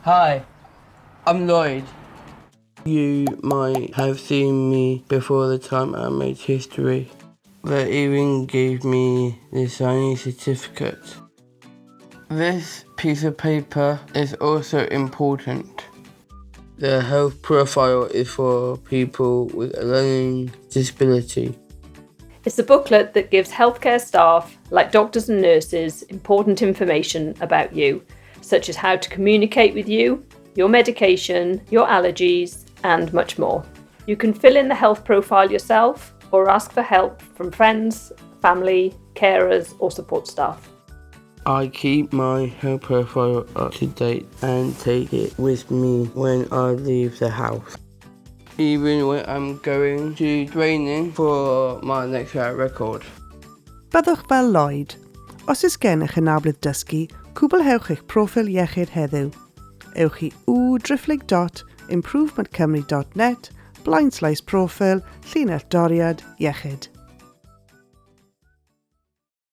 Hi, I'm Lloyd. You might have seen me before the time I made history. They even gave me the signing certificate. This piece of paper is also important. The health profile is for people with a learning disability. It's a booklet that gives healthcare staff, like doctors and nurses, important information about you, such as how to communicate with you, your medication, your allergies, and much more. You can fill in the health profile yourself or ask for help from friends, family, carers, or support staff. I keep my health profile up to date and take it with me when I leave the house. Even when I'm going to training for my next record. Byddwch fel Lloyd. Os oes gennych anabledd dysgu, cwblhewch eich proffil iechyd heddiw. Ewch i w.improvementcymru.net/proffil /doriad iechyd.